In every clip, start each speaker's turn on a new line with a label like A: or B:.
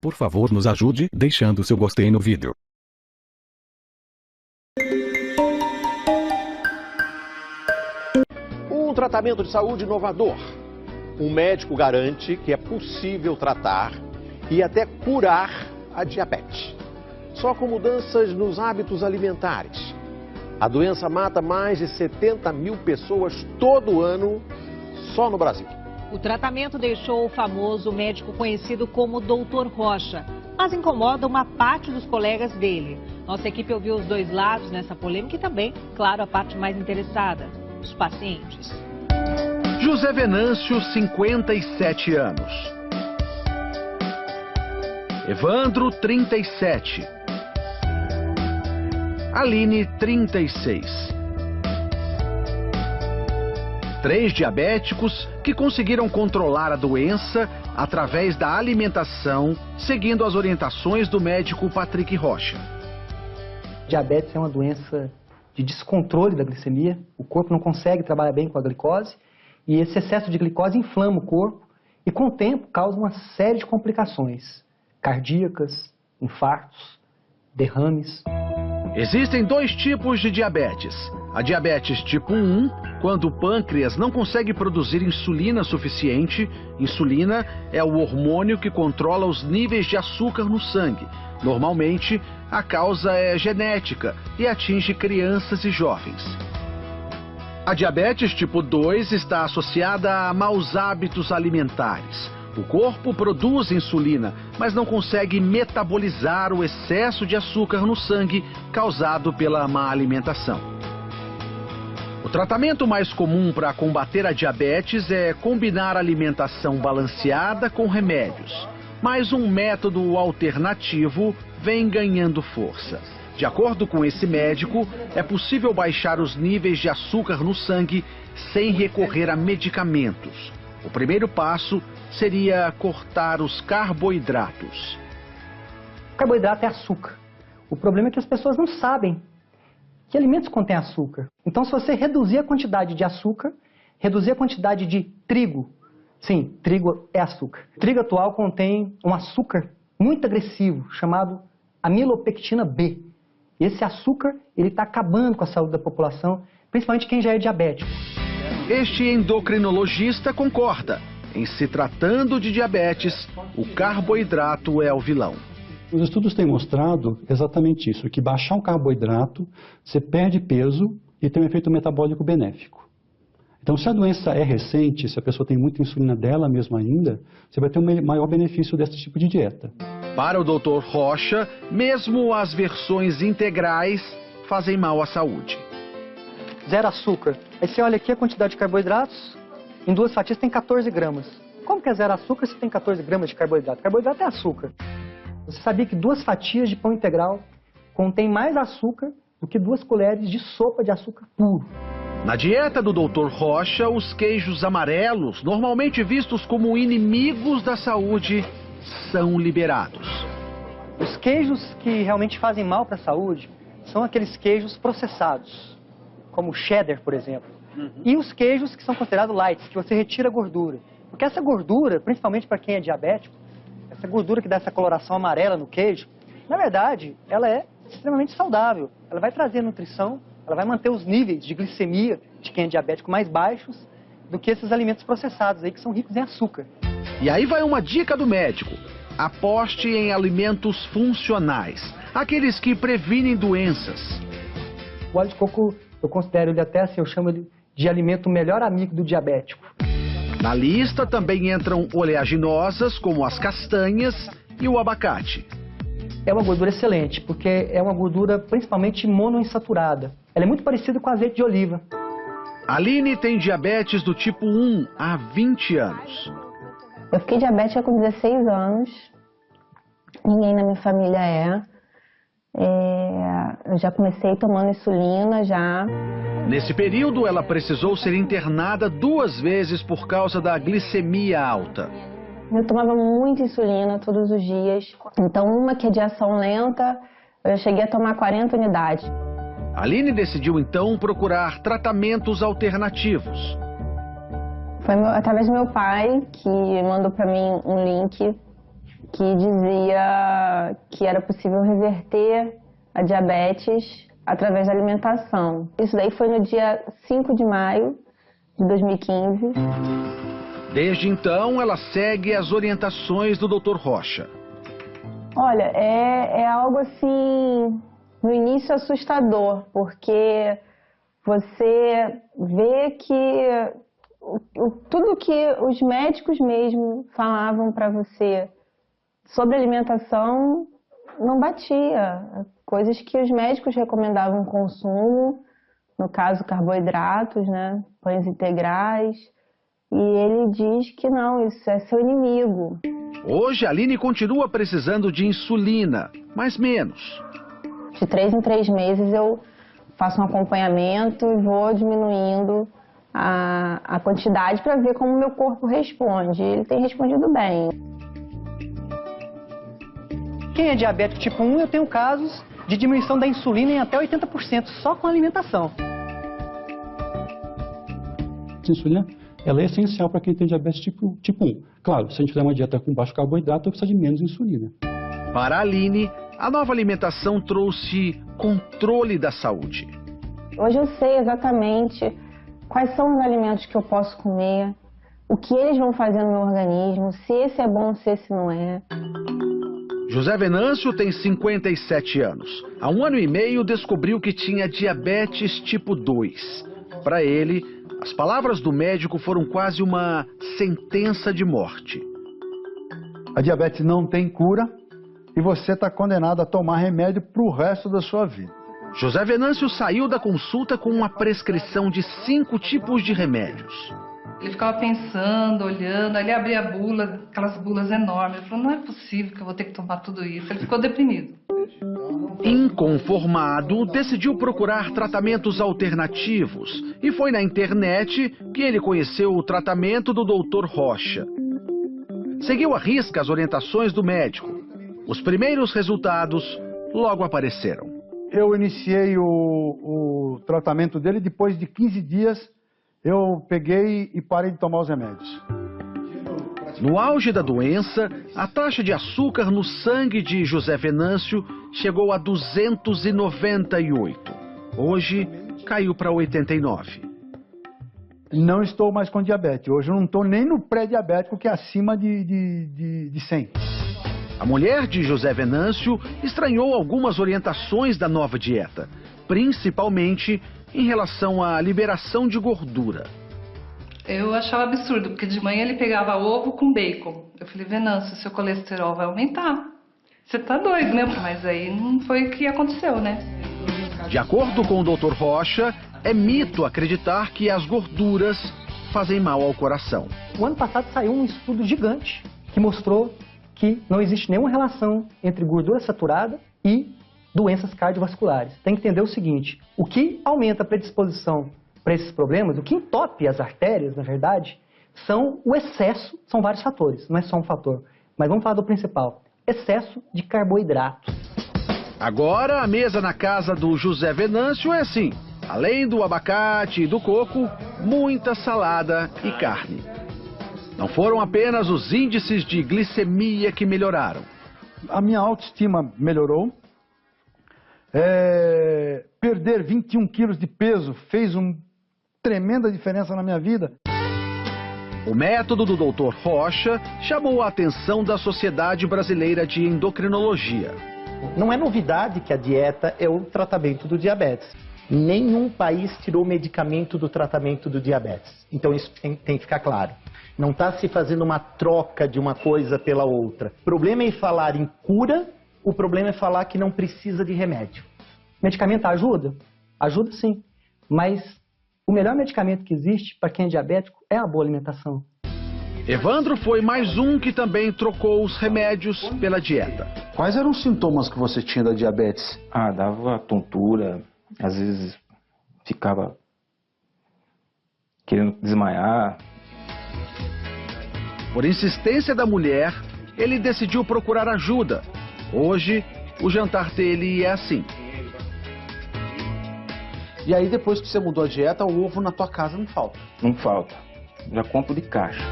A: Por favor, nos ajude deixando seu gostei no vídeo.
B: Um tratamento de saúde inovador. Um médico garante que é possível tratar e até curar a diabetes. Só com mudanças nos hábitos alimentares. A doença mata mais de 70 mil pessoas todo ano, só no Brasil.
C: O tratamento deixou o famoso médico conhecido como Dr. Rocha, mas incomoda uma parte dos colegas dele. Nossa equipe ouviu os dois lados nessa polêmica e também, claro, a parte mais interessada, os pacientes.
D: José Venâncio, 57 anos. Evandro, 37. Aline, 36. 3 diabéticos que conseguiram controlar a doença através da alimentação, seguindo as orientações do médico Patrick Rocha.
E: Diabetes é uma doença de descontrole da glicemia. O corpo não consegue trabalhar bem com a glicose e esse excesso de glicose inflama o corpo e, com o tempo, causa uma série de complicações cardíacas, infartos, derrames.
D: Existem 2 tipos de diabetes. A diabetes tipo 1, quando o pâncreas não consegue produzir insulina suficiente. Insulina é o hormônio que controla os níveis de açúcar no sangue. Normalmente, a causa é genética e atinge crianças e jovens. A diabetes tipo 2 está associada a maus hábitos alimentares. O corpo produz insulina, mas não consegue metabolizar o excesso de açúcar no sangue causado pela má alimentação. O tratamento mais comum para combater a diabetes é combinar alimentação balanceada com remédios. Mas um método alternativo vem ganhando força. De acordo com esse médico, é possível baixar os níveis de açúcar no sangue sem recorrer a medicamentos. O primeiro passo seria cortar os carboidratos.
E: O carboidrato é açúcar. O problema é que as pessoas não sabem que alimentos contêm açúcar. Então, se você reduzir a quantidade de açúcar, reduzir a quantidade de trigo, sim, trigo é açúcar. O trigo atual contém um açúcar muito agressivo, chamado amilopectina B. Esse açúcar ele está acabando com a saúde da população, principalmente quem já é diabético.
D: Este endocrinologista concorda. Em se tratando de diabetes, o carboidrato é o vilão.
F: Os estudos têm mostrado exatamente isso, que baixar um carboidrato, você perde peso e tem um efeito metabólico benéfico. Então, se a doença é recente, se a pessoa tem muita insulina dela mesma ainda, você vai ter um maior benefício desse tipo de dieta.
D: Para o Dr. Rocha, mesmo as versões integrais fazem mal à saúde.
E: Zero açúcar. Aí você olha aqui a quantidade de carboidratos, em 2 fatias tem 14 gramas. Como que é zero açúcar se tem 14 gramas de carboidrato? Carboidrato é açúcar. Você sabia que 2 fatias de pão integral contém mais açúcar do que 2 colheres de sopa de açúcar puro?
D: Na dieta do Dr. Rocha, os queijos amarelos, normalmente vistos como inimigos da saúde, são liberados.
E: Os queijos que realmente fazem mal para a saúde são aqueles queijos processados, como o cheddar, por exemplo. E os queijos que são considerados light, que você retira a gordura. Porque essa gordura, principalmente para quem é diabético, essa gordura que dá essa coloração amarela no queijo, na verdade, ela é extremamente saudável. Ela vai trazer nutrição, ela vai manter os níveis de glicemia de quem é diabético mais baixos do que esses alimentos processados aí que são ricos em açúcar.
D: E aí vai uma dica do médico. Aposte em alimentos funcionais, aqueles que previnem doenças.
E: O óleo de coco, eu considero ele até assim, eu chamo ele de alimento melhor amigo do diabético.
D: Na lista também entram oleaginosas, como as castanhas e o abacate.
E: É uma gordura excelente, porque é uma gordura principalmente monoinsaturada. Ela é muito parecida com azeite de oliva.
D: Aline tem diabetes do tipo 1 há 20 anos.
G: Eu fiquei diabética com 16 anos. Ninguém na minha família é. Eu já comecei tomando insulina já.
D: Nesse período, ela precisou ser internada 2 vezes por causa da glicemia alta.
G: Eu tomava muita insulina todos os dias. Então, uma que é de ação lenta, eu cheguei a tomar 40 unidades.
D: Aline decidiu, então, procurar tratamentos alternativos.
G: Foi através do meu pai que mandou para mim um link que dizia que era possível reverter a diabetes através da alimentação. Isso daí foi no dia 5 de maio de 2015.
D: Desde então, ela segue as orientações do Dr. Rocha.
G: Olha, é algo assim, no início assustador, porque você vê que tudo que os médicos mesmo falavam para você sobre alimentação não batia. Coisas que os médicos recomendavam consumo, no caso carboidratos, né, pães integrais, e ele diz que não, isso é seu inimigo.
D: Hoje, a Aline continua precisando de insulina, mas menos.
G: De 3 em 3 meses eu faço um acompanhamento e vou diminuindo a quantidade para ver como o meu corpo responde. Ele tem respondido bem.
E: Quem é diabético tipo 1, eu tenho casos de diminuição da insulina em até 80%, só com alimentação.
F: A insulina, ela é essencial para quem tem diabetes tipo 1. Claro, se a gente fizer uma dieta com baixo carboidrato, precisa de menos insulina.
D: Para a Aline, a nova alimentação trouxe controle da saúde.
G: Hoje eu sei exatamente quais são os alimentos que eu posso comer, o que eles vão fazer no meu organismo, se esse é bom, se esse não é.
D: José Venâncio tem 57 anos. Há 1 ano e meio descobriu que tinha diabetes tipo 2. Para ele, as palavras do médico foram quase uma sentença de morte.
H: A diabetes não tem cura e você está condenado a tomar remédio para o resto da sua vida.
D: José Venâncio saiu da consulta com uma prescrição de 5 tipos de remédios.
I: Ele ficava pensando, olhando, aí ele abria a bula, aquelas bulas enormes. Ele falou, não é possível que eu vou ter que tomar tudo isso. Ele ficou deprimido.
D: Inconformado, decidiu procurar tratamentos alternativos e foi na internet que ele conheceu o tratamento do Dr. Rocha. Seguiu à risca as orientações do médico. Os primeiros resultados logo apareceram.
H: Eu iniciei o tratamento dele, depois de 15 dias eu peguei e parei de tomar os remédios.
D: No auge da doença, a taxa de açúcar no sangue de José Venâncio chegou a 298. Hoje, caiu para 89.
H: Não estou mais com diabetes. Hoje eu não estou nem no pré-diabético, que é acima de 100.
D: A mulher de José Venâncio estranhou algumas orientações da nova dieta, principalmente em relação à liberação de gordura.
I: Eu achava absurdo, porque de manhã ele pegava ovo com bacon. Eu falei, Venâncio, seu colesterol vai aumentar. Você tá doido, né? Mas aí não foi o que aconteceu, né?
D: De acordo com o Dr. Rocha, é mito acreditar que as gorduras fazem mal ao coração.
E: O ano passado saiu um estudo gigante que mostrou que não existe nenhuma relação entre gordura saturada e doenças cardiovasculares. Tem que entender o seguinte, o que aumenta a predisposição para esses problemas, o que entope as artérias, na verdade, são o excesso, são vários fatores, não é só um fator. Mas vamos falar do principal, excesso de carboidratos.
D: Agora a mesa na casa do José Venâncio é assim, além do abacate e do coco, muita salada e carne. Não foram apenas os índices de glicemia que melhoraram.
H: A minha autoestima melhorou. Perder 21 quilos de peso fez uma tremenda diferença na minha vida.
D: O método do Dr. Rocha chamou a atenção da Sociedade Brasileira de Endocrinologia.
J: Não é novidade que a dieta é o tratamento do diabetes. Nenhum país tirou medicamento do tratamento do diabetes. Então isso tem que ficar claro. Não está se fazendo uma troca de uma coisa pela outra. O problema é falar em cura, o problema é falar que não precisa de remédio.
E: Medicamento ajuda? Ajuda sim. Mas o melhor medicamento que existe para quem é diabético é a boa alimentação.
D: Evandro foi mais um que também trocou os remédios pela dieta.
K: Quais eram os sintomas que você tinha da diabetes?
L: Dava tontura, às vezes ficava querendo desmaiar.
D: Por insistência da mulher, ele decidiu procurar ajuda. Hoje, o jantar dele é assim.
K: E aí, depois que você mudou a dieta, o ovo na tua casa não falta?
L: Não falta. Já compro de caixa.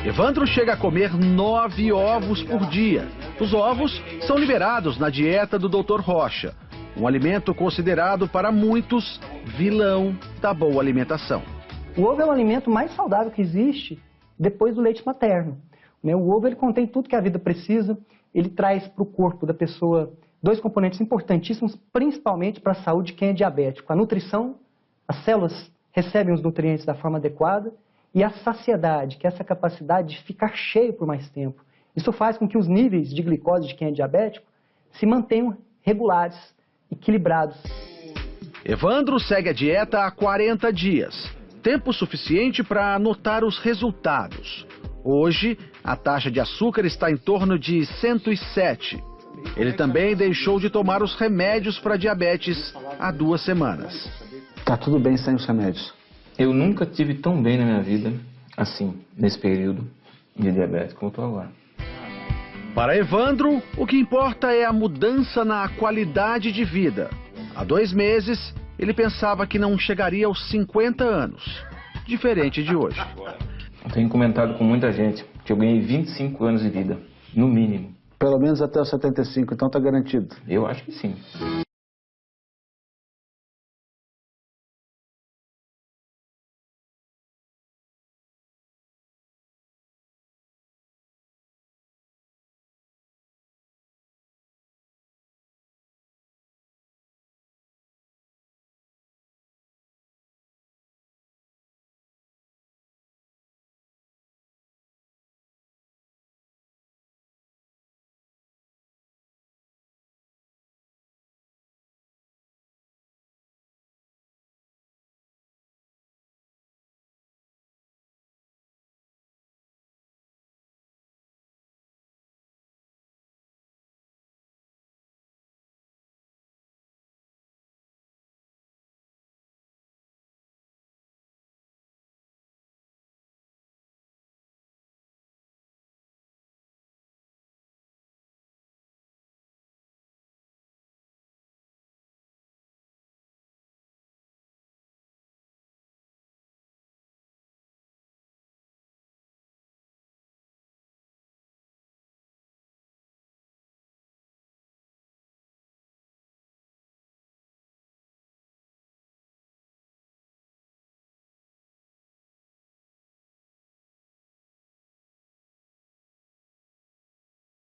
D: Evandro chega a comer 9 ovos por dia. Os ovos são liberados na dieta do Dr. Rocha, um alimento considerado para muitos vilão da boa alimentação.
E: O ovo é o alimento mais saudável que existe depois do leite materno. O ovo ele contém tudo que a vida precisa, ele traz para o corpo da pessoa 2 componentes importantíssimos, principalmente para a saúde de quem é diabético. A nutrição, as células recebem os nutrientes da forma adequada, e a saciedade, que é essa capacidade de ficar cheio por mais tempo. Isso faz com que os níveis de glicose de quem é diabético se mantenham regulares, equilibrados.
D: Evandro segue a dieta há 40 dias, tempo suficiente para anotar os resultados. Hoje, a taxa de açúcar está em torno de 107. Ele também deixou de tomar os remédios para diabetes há 2 semanas.
K: Tá tudo bem sem os remédios?
L: Eu nunca tive tão bem na minha vida, assim, nesse período de diabetes como eu estou agora.
D: Para Evandro, o que importa é a mudança na qualidade de vida. Há 2 meses, ele pensava que não chegaria aos 50 anos, diferente de hoje.
L: Eu tenho comentado com muita gente que eu ganhei 25 anos de vida, no mínimo.
K: Pelo menos até os 75, então tá garantido?
L: Eu acho que sim.